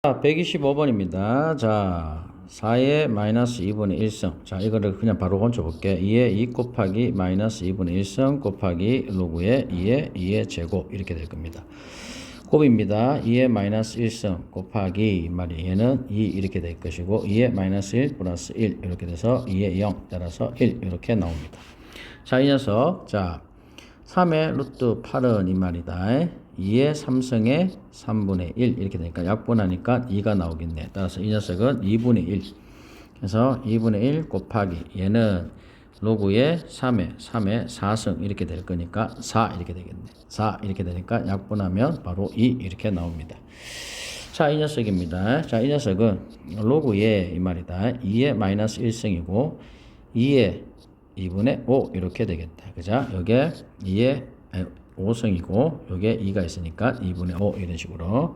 자, 125번입니다. 자, 4의 마이너스 2분의 1승. 자, 이거를 그냥 바로 건쳐볼게. 2의 2 곱하기 마이너스 2분의 1승 곱하기 로그의 2의 제곱. 이렇게 될 겁니다. 곱입니다. 2의 마이너스 1승 곱하기 이 말이 얘는 2 이렇게 될 것이고 2의 마이너스 1 플러스 1 이렇게 돼서 2의 0 따라서 1 이렇게 나옵니다. 자, 이 녀석. 자, 3의 루트 8은 이 말이다. 2의 3승의 3분의 1 이렇게 되니까 약분하니까 2가 나오겠네. 따라서 이 녀석은 2분의 1. 그래서 2분의 1 곱하기 얘는 로그의 3의 4승 이렇게 될 거니까 4 이렇게 되겠네. 4 이렇게 되니까 약분하면 바로 2 이렇게 나옵니다. 자, 이 녀석입니다. 자, 이 녀석은 로그의 이 말이다. 2의 마이너스 1승이고 2의 2분의 5 이렇게 되겠다. 그죠? 여기에 2의 5승이고 여기에 2가 있으니까 2분의 5 이런 식으로.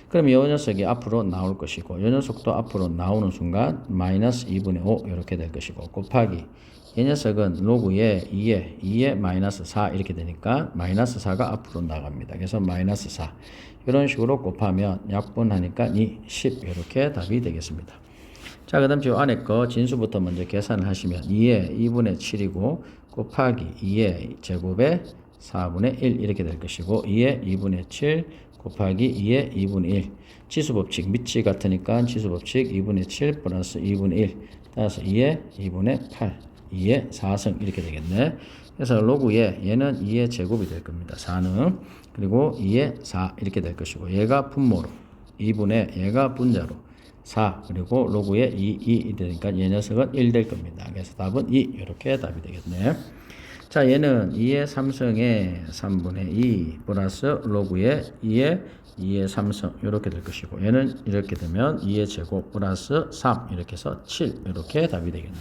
그럼 이 녀석이 앞으로 나올 것이고 이 녀석도 앞으로 나오는 순간 마이너스 2분의 5 이렇게 될 것이고 곱하기 이 녀석은 로그의 2의 마이너스 4 이렇게 되니까 마이너스 4가 앞으로 나갑니다. 그래서 마이너스 4 이런 식으로 곱하면 약분하니까 10 이렇게 답이 되겠습니다. 자, 그 다음 저 안에 거 진수부터 먼저 계산을 하시면 2의 2분의 7이고 곱하기 2의 제곱에 4분의 1 이렇게 될 것이고 2의 2분의 7 곱하기 2의 2분의 1 지수법칙 밑이 같으니까 지수법칙 2분의 7 플러스 2분의 1 따라서 2의 2분의 8 2의 4승 이렇게 되겠네. 그래서 로그에 얘는 2의 제곱이 될 겁니다. 4는 그리고 2의 4 이렇게 될 것이고 얘가 분모로 2분의 얘가 분자로 4 그리고 로그에 2 되니까 이 녀석은 1 될 겁니다. 그래서 답은 2 이렇게 답이 되겠네. 자, 얘는 2의 3승의 3분의 2 플러스 로그의 2의 3승 이렇게 될 것이고 얘는 이렇게 되면 2의 제곱 플러스 3 이렇게 해서 7 이렇게 답이 되겠네.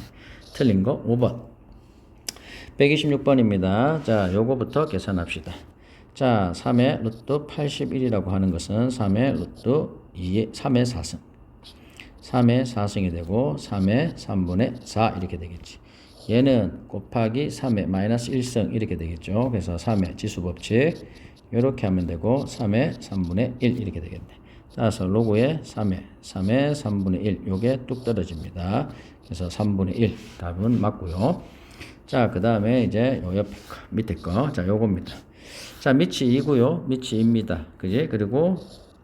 틀린 거 5번. 126번입니다. 자, 요거부터 계산합시다. 자, 3의 루트 81이라고 하는 것은 3의 루트 3의 4승. 3의 4승이 되고 3의 3분의 4 이렇게 되겠지. 얘는 곱하기 3의 마이너스 1승 이렇게 되겠죠. 그래서 3의 지수법칙 이렇게 하면 되고 3의 3분의 1 이렇게 되겠네. 따라서 로그의 3의 3분의 1 요게 뚝 떨어집니다. 그래서 3분의 1 답은 맞고요. 자, 그 다음에 이제 요 옆에 거 밑에 거 자 요겁니다. 자, 밑이 2고요. 밑이 2입니다. 그지? 그리고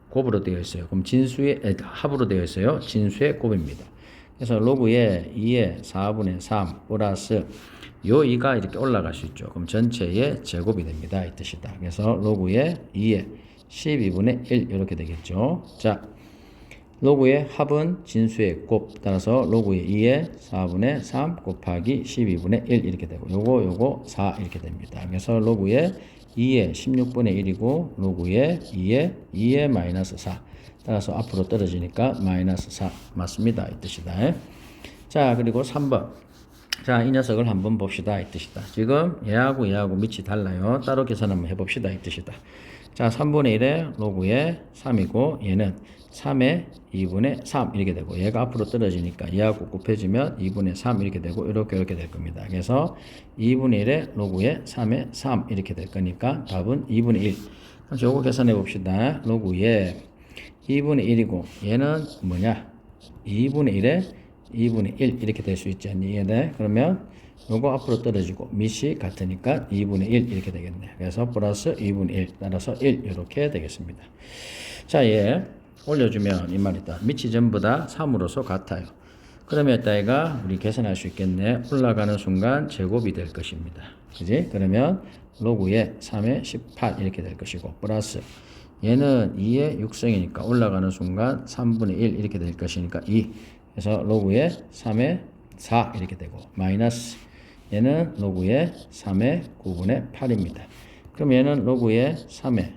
곱으로 되어 있어요. 그럼 진수의 합으로 되어 있어요. 진수의 곱입니다. 그래서 로그의 2의 4분의 3 플러스 요 2가 이렇게 올라갈 수 있죠. 그럼 전체의 제곱이 됩니다. 이 뜻이다. 그래서 로그의 2의 12분의 1 이렇게 되겠죠. 자, 로그의 합은 진수의 곱 따라서 로그의 2의 4분의 3 곱하기 12분의 1 이렇게 되고 요거 4 이렇게 됩니다. 그래서 로그의 2의 16분의 1이고 로그의 2의 마이너스 4 따라서 앞으로 떨어지니까 마이너스 4 맞습니다. 이 뜻이다. 자, 그리고 3번. 자, 이 녀석을 한번 봅시다. 이 뜻이다. 지금 얘하고 밑이 달라요. 따로 계산 한번 해봅시다. 이 뜻이다. 자, 3분의 1의 로그의 3이고 얘는 3의 2분의 3 이렇게 되고 얘가 앞으로 떨어지니까 얘하고 곱해지면 2분의 3 이렇게 되고 이렇게 될 겁니다. 그래서 2분의 1의 로그의 3의 3 이렇게 될 거니까 답은 2분의 1. 그럼 요거 계산해 봅시다. 로그의 2분의 1이고 얘는 뭐냐? 2분의 1에 2분의 1 이렇게 될 수 있지 않니? 얘네. 그러면 요거 앞으로 떨어지고 밑이 같으니까 2분의 1 이렇게 되겠네. 그래서 플러스 2분의 1 따라서 1 이렇게 되겠습니다. 자, 얘 올려주면 이 말이다. 밑이 전부 다 3으로서 같아요. 그러면 이따가 우리 계산할 수 있겠네. 올라가는 순간 제곱이 될 것입니다. 그지? 그러면 로그의 3의 18 이렇게 될 것이고 플러스 얘는 2의 6승이니까 올라가는 순간 3분의 1 이렇게 될 것이니까 2. 그래서 로그의 3의 4 이렇게 되고 마이너스 얘는 로그의 3의 9분의 8입니다. 그럼 얘는 로그의 3의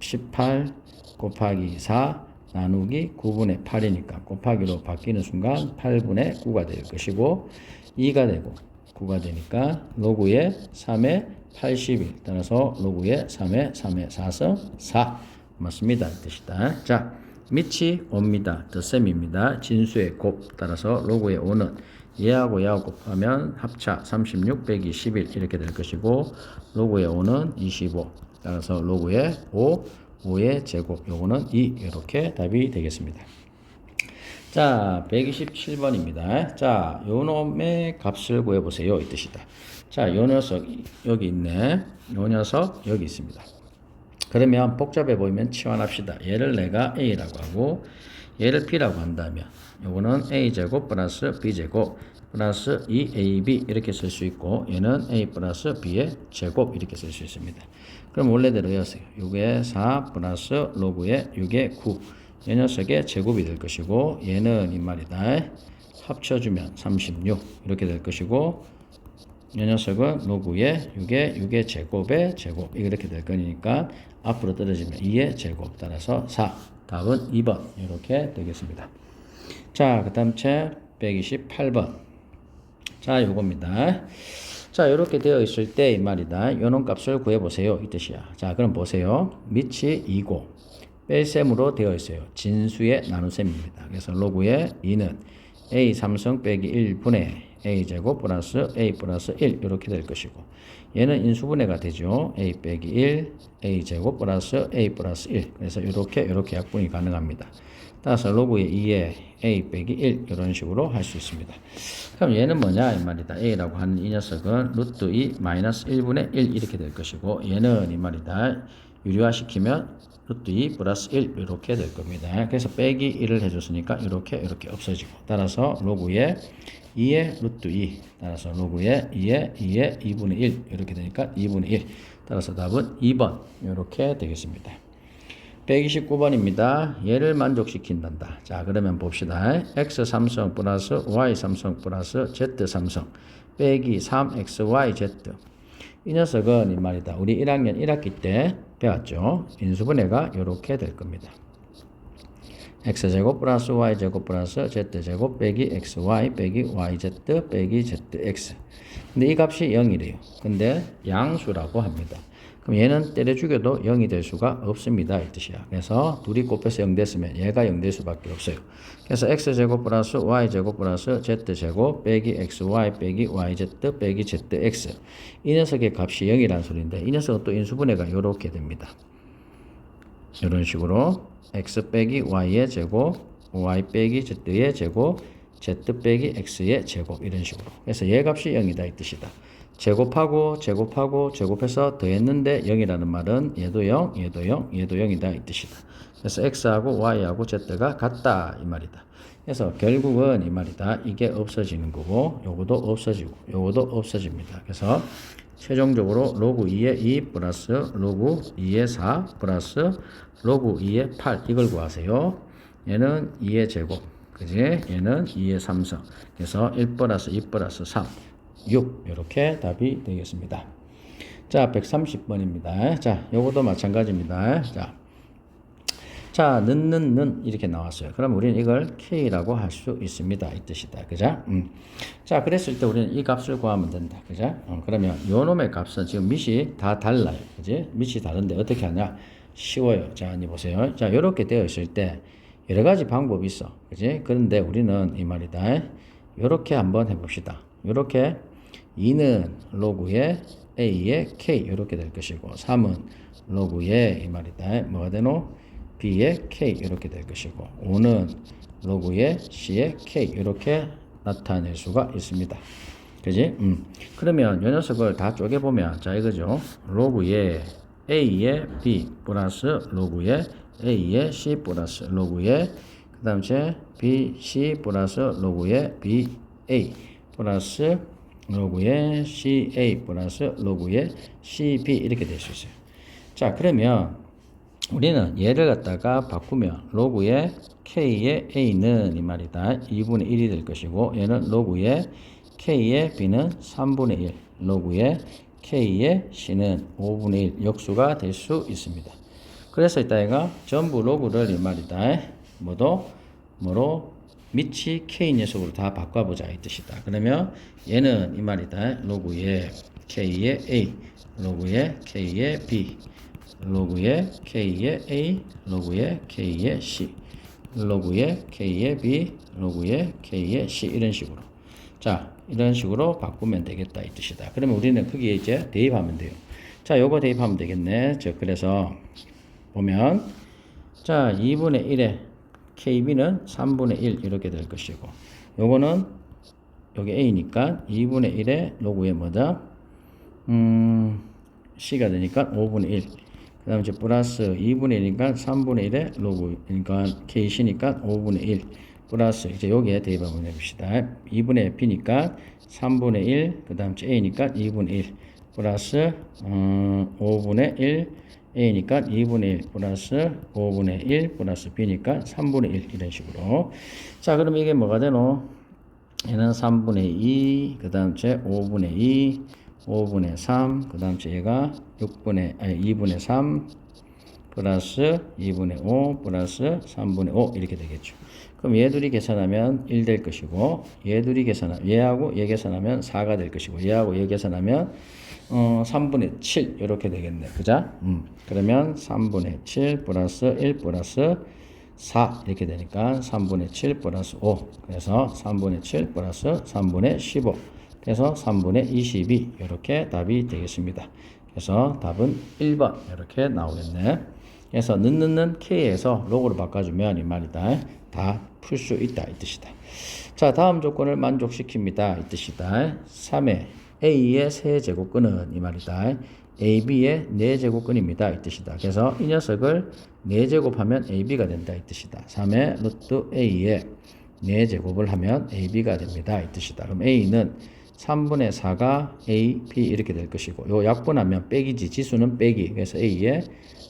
18 곱하기 4 나누기 9분의 8이니까 곱하기로 바뀌는 순간 8분의 9가 될 것이고 2가 되고 9가 되니까 로그의 3의 81 따라서 로그의 3의 4승 4 맞습니다. 이 뜻이다. 자, 밑이 5입니다. 덧셈입니다. 진수의 곱 따라서 로그의 5는 얘하고 곱하면 합차 36 빼기 11 이렇게 될 것이고 로그의 5는 25 따라서 로그의 5 5의 제곱 요거는 2 이렇게 답이 되겠습니다. 자, 127번입니다. 자, 요 놈의 값을 구해보세요. 이 뜻이다. 자, 요 녀석 여기 있네. 요 녀석 여기 있습니다. 그러면 복잡해 보이면 치환합시다. 얘를 내가 A라고 하고 얘를 B라고 한다면 요거는 A제곱 플러스 B제곱 플러스 2AB 이렇게 쓸 수 있고 얘는 A 플러스 B의 제곱 이렇게 쓸 수 있습니다. 그럼 원래대로 외우세요. 6의 4 플러스 로그의 6의 9 이 녀석의 제곱이 될 것이고 얘는 이 말이다. 합쳐주면 36 이렇게 될 것이고 이 녀석은 로그의 6의 제곱의 제곱 이렇게 될 거니까 앞으로 떨어지면 2의 제곱 따라서 4 답은 2번 이렇게 되겠습니다. 자, 그 다음 책 128번 자 요겁니다. 자 이렇게 되어 있을 때 이 말이다. 요놈 값을 구해보세요 이 뜻이야. 자 그럼 보세요. 밑이 2고 뺄셈으로 되어 있어요. 진수의 나눗셈입니다. 그래서 로그의 2는 A 3승 빼기 1분의 A제곱 플러스 A 플러스 1 이렇게 될 것이고 얘는 인수분해가 되죠. A 빼기 1 A제곱 플러스 A 플러스 1 그래서 이렇게 약분이 가능합니다. 따라서 로그의 2에 A 빼기 1 이런 식으로 할 수 있습니다. 그럼 얘는 뭐냐 이 말이다. A라고 하는 이 녀석은 루트 2 마이너스 1분의 1 이렇게 될 것이고 얘는 이 말이다. 유리화 시키면 루트 2 플러스 1 이렇게 될 겁니다. 그래서 빼기 1을 해줬으니까 이렇게 없어지고 따라서 로그의 2의 루트 2 따라서 로그의 2의 2분의 1 이렇게 되니까 2분의 1 따라서 답은 2번 이렇게 되겠습니다. 129번입니다. 얘를 만족시킨단다. 자 그러면 봅시다. x 3승 플러스 y 3승 플러스 z 3승 빼기 3xyz 이 녀석은 이 말이다. 우리 1학년 1학기 때 배웠죠. 인수분해가 이렇게 될 겁니다. x제곱 플러스 y제곱 플러스 z제곱 빼기 xy 빼기 yz 빼기 zx 근데 이 값이 0이래요. 근데 양수라고 합니다. 그럼 얘는 때려 죽여도 0이 될 수가 없습니다. 이 뜻이야. 그래서 둘이 곱해서 0 됐으면 얘가 0 될 수밖에 없어요. 그래서 x제곱 플러스 y제곱 플러스 z제곱 빼기 xy 빼기 yz 빼기 zx 이 녀석의 값이 0이라는 소리인데 이 녀석은 또 인수분해가 이렇게 됩니다. 이런 식으로 x 빼기 y의 제곱 y 빼기 z의 제곱 z 빼기 x의 제곱 이런 식으로 그래서 얘 값이 0이다 이 뜻이다. 제곱해서 더했는데 0이라는 말은 얘도 0, 얘도 0, 얘도 0이다 이 뜻이다. 그래서 x하고 y하고 z가 같다 이 말이다. 그래서 결국은 이 말이다. 이게 없어지는 거고 요것도 없어지고 요것도 없어집니다. 그래서 최종적으로 로그 2의 2 플러스 로그 2의 4 플러스 로그 2의 8 이걸 구하세요. 얘는 2의 제곱 그지? 얘는 2의 3승 그래서 1 플러스 2 플러스 3 6 이렇게 답이 되겠습니다. 자 130번입니다. 자 요것도 마찬가지입니다. 자 는 이렇게 나왔어요. 그럼 우리는 이걸 K라고 할 수 있습니다. 이 뜻이다. 그죠? 자 그랬을 때 우리는 이 값을 구하면 된다. 그죠? 그러면 요 놈의 값은 지금 밑이 다 달라요. 그지? 밑이 다른데 어떻게 하냐? 쉬워요. 자 이제 보세요. 자 요렇게 되어 있을 때 여러 가지 방법이 있어. 그지? 그런데 우리는 이 말이다. 요렇게 한번 해봅시다. 요렇게 2는 로그의 A의 K 이렇게 될 것이고 3은 로그의 이 말이다. 뭐가 되노? B의 K 이렇게 될 것이고 5는 로그의 C의 K 이렇게 나타낼 수가 있습니다. 그지? 그러면 이 녀석을 다 쪼개보면 자 이거죠. 로그의 A의 B 플러스 로그의 A의 C 플러스 로그의 그 다음 B, C 플러스 로그의 B, A 플러스 로그의 CA 플러스 로그의 CB 이렇게 될 수 있어요. 자 그러면 우리는 얘를 갖다가 바꾸면 로그의 K의 A는 이 말이다 2분의 1이 될 것이고 얘는 로그의 K의 B는 3분의 1 로그의 K의 C는 5분의 1 역수가 될 수 있습니다. 그래서 이따 얘가 전부 로그를 이 말이다 뭐로 밑이 K 녀석으로 다 바꿔보자 이 뜻이다. 그러면 얘는 이 말이다. 로그의 K의 A, 로그의 K의 B, 로그의 K의 A, 로그의 K의 C, 로그의 K의 B, 로그의 K의 C 이런 식으로. 자, 이런 식으로 바꾸면 되겠다 이 뜻이다. 그러면 우리는 거기에 이제 대입하면 돼요. 자, 요거 대입하면 되겠네. 그래서 보면 자 2분의 1에 KB는 3분의 1 이렇게 될 것이고 요거는 여기 A니까 2분의 1에 로그에 뭐다? C가 되니까 5분의 1. 그 다음에 이제 플러스 2분의 1이니까 3분의 1에 로그, 그러니까 KC니까 5분의 1. 플러스 이제 여기에 대입 한번 해봅시다. 2분의 B니까 3분의 1, 그 다음 A니까 2분의 1. 플러스 5분의 1, A니까 2분의 1 플러스 5분의 1 플러스 B니까 3분의 1 이런 식으로. 자, 그럼 이게 뭐가 되노? 얘는 3분의 2, 그 다음 제 5분의 2, 5분의 3, 그 다음 제 얘가 2분의 3 플러스 2분의 5 플러스 3분의 5 이렇게 되겠죠. 그럼 얘 둘이 계산하면 1 될 것이고 얘하고 얘 계산하면 4가 될 것이고 얘하고 얘 계산하면 3분의 7 이렇게 되겠네. 그죠? 그러면 3분의 7 플러스 1 플러스 4 이렇게 되니까 3분의 7 플러스 5 그래서 3분의 7 플러스 3분의 15 그래서 3분의 22 이렇게 답이 되겠습니다. 그래서 답은 1번 이렇게 나오겠네. 그래서 는는는 K에서 로그로 바꿔주면 이 말이다. 다 풀 수 있다 이 뜻이다. 자 다음 조건을 만족시킵니다 이 뜻이다. 3의 A의 세제곱근은 이 말이다. AB의 4제곱근입니다 이 뜻이다. 그래서 이 녀석을 4제곱하면 AB가 된다 이 뜻이다. 3의 루트 A의 4제곱을 하면 AB가 됩니다 이 뜻이다. 그럼 A는 3분의 4가 A, B 이렇게 될 것이고 요 약분하면 빼기지 지수는 빼기 그래서 A의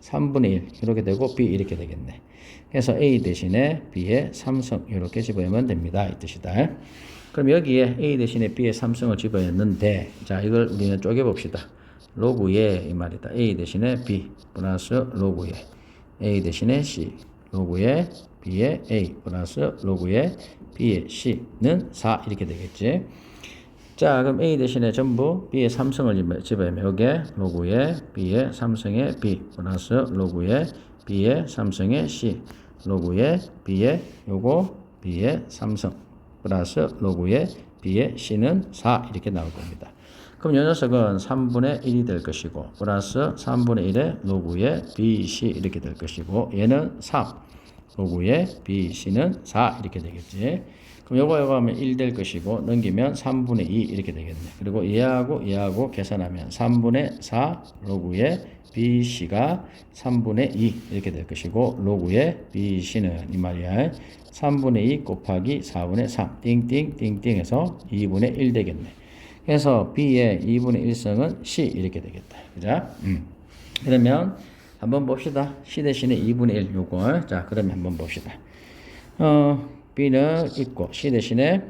3분의 1 이렇게 되고 B 이렇게 되겠네. 그래서 A 대신에 B의 3승 이렇게 집어넣으면 됩니다 이 뜻이다. 그럼 여기에 A 대신에 B의 3승을 집어넣는데 자 이걸 우리는 쪼개봅시다. 로그에 이 말이다. A 대신에 B 플러스 로그에 A 대신에 C 로그에 B의 A 플러스 로그에 B의 C는 4 이렇게 되겠지. 자 그럼 A 대신에 전부 B의 3승을 집어넣으면 여기에 로그에 B의 3승의 B 플러스 로그에 B의 3승의 C 로그에 B의 요거 B의 3승 플러스 로그에 B의 C는 4 이렇게 나올 겁니다. 그럼 이 녀석은 3분의 1이 될 것이고 플러스 3분의 1의 로그에 BC 이렇게 될 것이고 얘는 3 로그에 BC는 4 이렇게 되겠지. 그럼 요거 하면 1 될 것이고 넘기면 3분의 2 이렇게 되겠네. 그리고 얘하고 계산하면 3분의 4 로그에 BC가 3분의 2 이렇게 될 것이고 로그에 BC는 이 말이야 3분의 2 곱하기 4분의 3 띵띵띵띵 해서 2분의 1 되겠네. 그래서 B의 2분의 1승은 C 이렇게 되겠다. 그죠? 그러면 한번 봅시다. C 대신에 2분의 1 요걸. 자, 그러면 한번 봅시다. B는 있고 C 대신에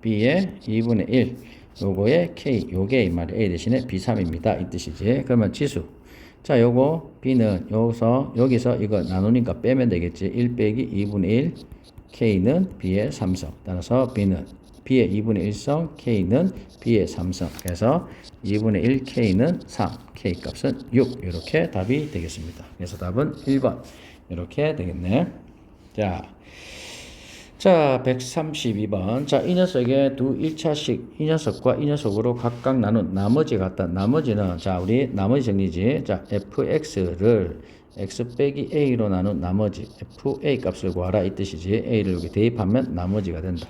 B의 2분의 1 요거에 K 요게 이 말이 A 대신에 B3입니다. 이 뜻이지. 그러면 지수. 자, 요거 B는 여기서 이거 나누니까 빼면 되겠지. 1 빼기 2분의 1 K는 B의 3성. 따라서 B는 B의 2분의 1성, K는 B의 3성. 그래서 2분의 1 K는 3, K 값은 6. 이렇게 답이 되겠습니다. 그래서 답은 1번. 이렇게 되겠네. 자, 132번. 자, 이 녀석의 두 1차식, 이 녀석과 이 녀석으로 각각 나눈 나머지 같다. 나머지는, 자, 우리 나머지 정리지. 자, fx를 x 빼기 a로 나눈 나머지, fa 값을 구하라. 이 뜻이지. a를 여기 대입하면 나머지가 된다.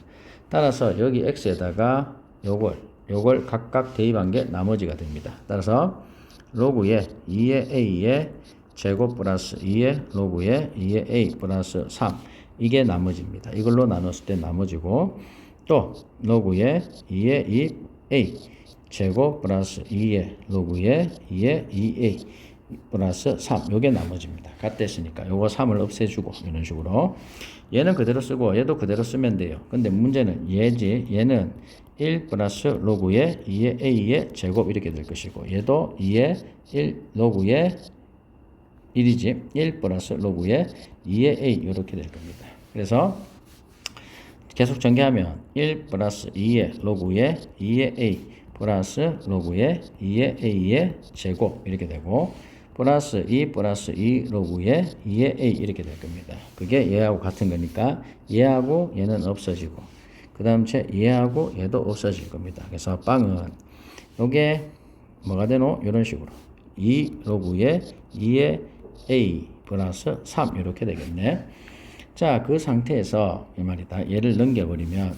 따라서 여기 x에다가 요걸 각각 대입한 게 나머지가 됩니다. 따라서 로그에 2의 a의 제곱 플러스 2의 로그에 2의 a 플러스 3 이게 나머지입니다. 이걸로 나눴을 때 나머지고 또 로그에 2의 2a 제곱 플러스 2의 로그에 2의 2a 플러스 3 요게 나머지입니다. 같댔으니까 요거 3을 없애주고 이런 식으로 얘는 그대로 쓰고 얘도 그대로 쓰면 돼요. 근데 문제는 얘지. 얘는 1 플러스 로그에 2의 a의 제곱 이렇게 될 것이고 얘도 2의 1 로그에 1이지. 1 플러스 로그에 2의 a 이렇게 될 겁니다. 그래서 계속 전개하면 1 플러스 2의 로그에 2의 a 플러스 로그에 2의 a의 제곱 이렇게 되고 플러스 2 플러스 2 로그에 2의 a 이렇게 될 겁니다. 그게 얘하고 같은 거니까 얘하고 얘는 없어지고 그 다음 얘하고 얘도 없어질 겁니다. 그래서 빵은 요게 뭐가 되노? 이런 식으로 2 로그에 2의 a 플러스 3 이렇게 되겠네. 자, 그 상태에서 이 말이다. 얘를 넘겨버리면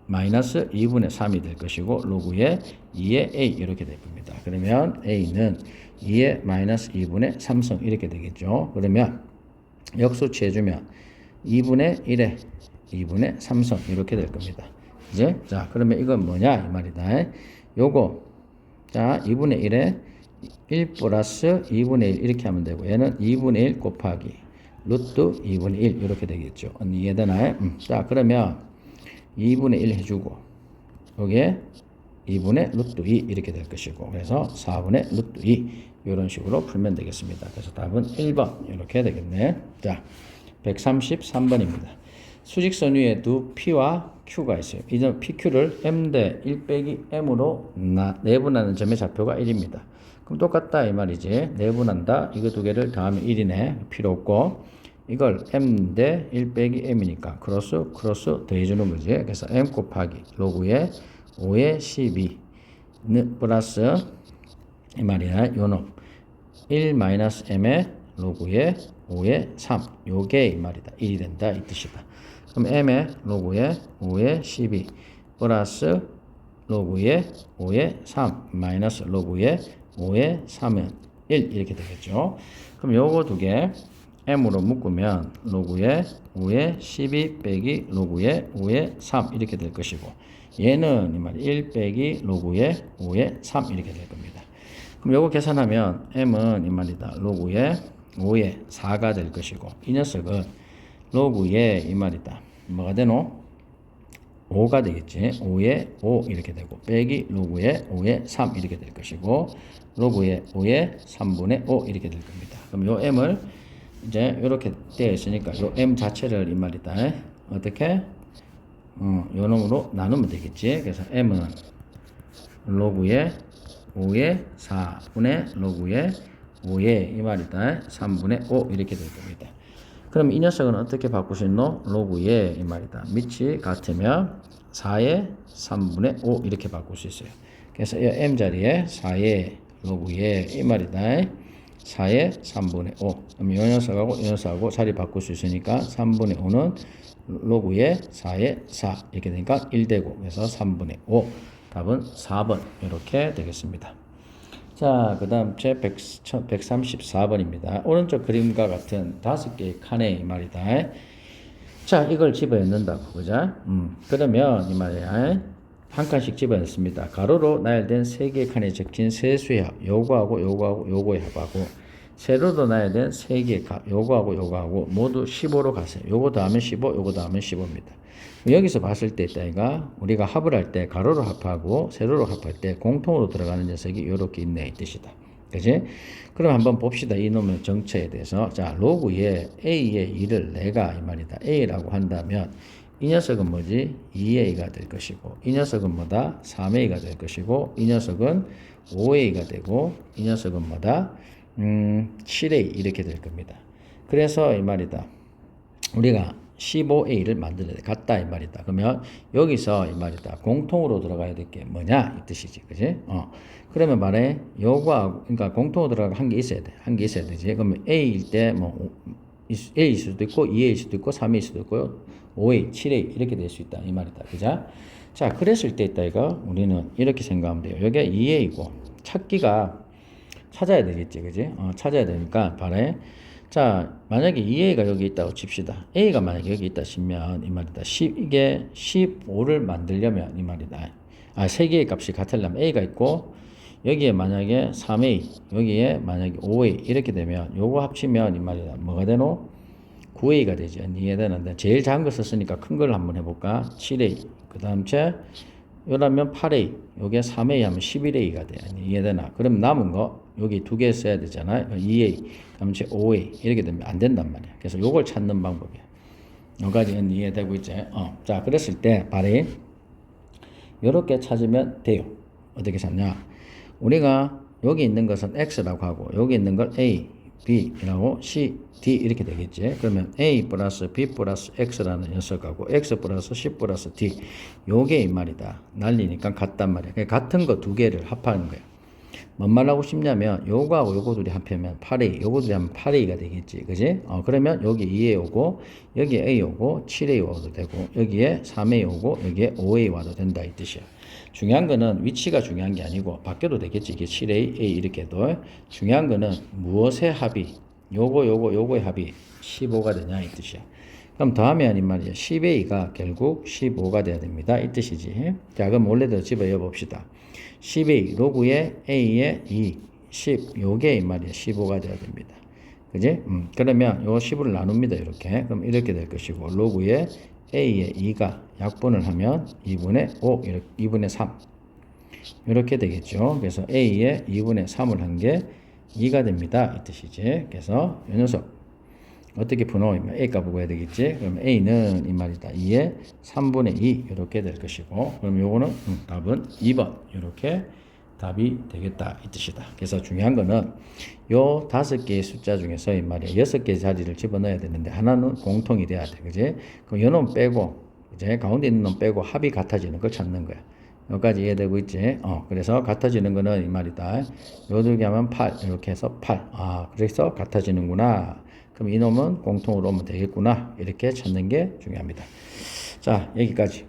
마이너스 2분의 3이 될 것이고 로그의 2의 a 이렇게 될 겁니다. 그러면 a는 2의 마이너스 2분의 3승 이렇게 되겠죠. 그러면 역수치 해주면 2분의 1에 2분의 3승 이렇게 될 겁니다. 이제 자, 그러면 이건 뭐냐 이 말이다. 요거 자 2분의 1에 1 플러스 2분의 1 이렇게 하면 되고 얘는 2분의 1 곱하기 루트 2분의 1 이렇게 되겠죠. 언니 이해되나요? 자, 그러면 2분의 1 해주고 여기에 2분의 루트 2 이렇게 될 것이고 그래서 4분의 루트 2 이런 식으로 풀면 되겠습니다. 그래서 답은 1번 이렇게 되겠네. 자, 133번입니다. 수직선 위에 두 P와 Q가 있어요. 이점 PQ를 M 대 1 빼기 M으로 내분하는 점의 좌표가 1입니다. 그럼 똑같다 이 말이지. 내분한다. 이거 두 개를 더하면 1이네. 필요 없고 이걸 M 대 1 빼기 M이니까 크로스 더해주는 거지. 그래서 M 곱하기 로그의 5의 12 플러스 이 말이야. 요놈 1 마이너스 M의 로그의 5의 3 요게 이 말이다. 1이 된다 이 뜻이다. 그럼 M의 로그의 5의 12 플러스 로그의 5의 3 마이너스 로그의 5의 3은 1 이렇게 되겠죠. 그럼 요거 두 개 M으로 묶으면 로그의 5의 12 빼기 로그의 5의 3 이렇게 될 것이고 얘는 이 말이 1 빼기 로그의 5의 3 이렇게 될 겁니다. 그럼 요거 계산하면 M은 이 말이다. 로그의 5의 4가 될 것이고 이 녀석은 로그의 이 말이다. 뭐가 되노? 5가 되겠지. 5의 5 이렇게 되고 빼기 로그의 5의 3 이렇게 될 것이고 로그의 5의 3분의 5 이렇게 될 겁니다. 그럼 요 M을 이제 이렇게 되어 있으니까 요 M 자체를 이 말이다. 어떻게? 요 놈으로 나누면 되겠지. 그래서 M은 로그의 5의 4분의 로그의 5의 이 말이다. 3분의 5 이렇게 될 겁니다. 그럼 이 녀석은 어떻게 바꿀 수 있노? 로그의 이 말이다. 밑이 같으면 4의 3분의 5 이렇게 바꿀 수 있어요. 그래서 이 M 자리에 4의 로그의 이 말이다. 4의 3분의 5. 그럼 이 녀석하고 이 녀석하고 자리 바꿀 수 있으니까 3분의 5는 로그의 4의 4 이렇게 되니까 1 되고 그래서 3분의 5. 답은 4번 이렇게 되겠습니다. 자, 그 다음 제 134번입니다. 오른쪽 그림과 같은 5개의 칸의 말이다. 자, 이걸 집어넣는다고, 그죠? 그러면 이 말이야. 한 칸씩 집어넣습니다. 가로로 나열된 3개의 칸에 적힌 세수의 합, 요거하고 요거의 합하고 세로로 나열된 3개의 값, 요거하고 모두 15로 가세요. 요거 더하면 15, 요거 더하면 15입니다. 여기서 봤을 때 있다니까 우리가 합을 할 때 가로로 합하고 세로로 합할 때 공통으로 들어가는 녀석이 이렇게 있네 이 뜻이다. 그지? 그럼 한번 봅시다. 이놈의 정체에 대해서. 자, 로그의 A의 2를 내가 이 말이다. A라고 한다면 이 녀석은 뭐지? 2A가 될 것이고 이 녀석은 뭐다? 3A가 될 것이고 이 녀석은 5A가 되고 이 녀석은 뭐다? 7A 이렇게 될 겁니다. 그래서 이 말이다. 우리가 15A를 만들어야 돼. 같다 이 말이다. 그러면 여기서 이 말이다. 공통으로 들어가야 될 게 뭐냐 이 뜻이지. 그지? 그러면 말해 요거하고 그러니까 공통으로 들어가 한 개 있어야 돼. 한 개 있어야 되지. 그러면 A일 때 뭐 A일 수도 있고 2A일 수도 있고 3A일 수도 있고요. 5A, 7A 이렇게 될 수 있다 이 말이다. 그죠? 자, 그랬을 때 있다 이거 우리는 이렇게 생각하면 돼요. 여기가 2A이고 찾아야 되겠지. 그지? 찾아야 되니까 말해. 자, 만약에 2A가 여기 있다고 칩시다. A가 만약에 여기 있다 치면 이 말이다. 이게 15를 만들려면 이 말이다. 3개의 값이 같으려면 A가 있고 여기에 만약에 3A, 여기에 만약에 5A 이렇게 되면 요거 합치면 이 말이다. 뭐가 되노? 9A가 되죠. 이해되는데 제일 작은 거 썼으니까 큰 걸 한번 해볼까? 7A. 그 다음 요라면 8A. 요게 3A 하면 11A가 돼. 이해되나? 그럼 남은 거 여기 두 개 써야 되잖아요. 2A. 그럼 5A. 이렇게 되면 안 된단 말이야. 그래서 요걸 찾는 방법이야. 여기까지는 이해되고 있지? 자, 그랬을 때 발이 요렇게 찾으면 돼요. 어떻게 찾냐? 우리가 여기 있는 것은 X라고 하고 여기 있는 걸 A, B라고 C, D 이렇게 되겠지. 그러면 A 플러스 B 플러스 X라는 녀석하고 X 플러스 C 플러스 D 요게 이 말이다. 날리니까 같단 말이야. 같은 거 두 개를 합하는 거야. 뭔 말하고 싶냐면 요거하고 요거 둘이 합하면 8A, 요거 둘이 하면 8A가 되겠지. 그지? 그러면 여기 2A 오고 여기에 A 오고 7A 와도 되고 여기에 3A 오고 여기에 5A 와도 된다 이 뜻이야. 중요한 거는 위치가 중요한 게 아니고 바뀌어도 되겠지. 이게 7A, A 이렇게 해도. 중요한 거는 무엇의 합이 요거의 합이 15가 되냐 이 뜻이야. 그럼 더하면 이 말이야. 10A가 결국 15가 돼야 됩니다. 이 뜻이지. 자, 그럼 원래대로 집어넣어 봅시다. 10A 로그에 A에 2, 10 요게 이 말이야. 15가 돼야 됩니다. 그지? 그러면 요 10을 나눕니다. 이렇게. 그럼 이렇게 될 것이고 로그에 A에 2가 약분을 하면 2분의 5, 이렇게 2분의 3 이렇게 되겠죠. 그래서 A에 2분의 3을 한 게 2가 됩니다. 이 뜻이지. 그래서 이 녀석 어떻게 분호하면 A 값을 구해야 되겠지. 그럼 A는 이 말이다. 2에 3분의 2 이렇게 될 것이고 그럼 요거는 답은 2번 이렇게 답이 되겠다 이 뜻이다. 그래서 중요한 거는 요 5개의 숫자 중에서 이 말이야 6개의 자리를 집어넣어야 되는데 하나는 공통이 돼야 돼. 그지? 그럼 요 놈 빼고 이제 가운데 있는 놈 빼고 합이 같아지는 걸 찾는 거야. 여기까지 이해되고 있지? 그래서 같아지는 거는 이 말이다. 요 두 개 하면 8 이렇게 해서 8. 그래서 같아지는구나. 그럼 이놈은 공통으로 오면 되겠구나. 이렇게 찾는 게 중요합니다. 자, 여기까지.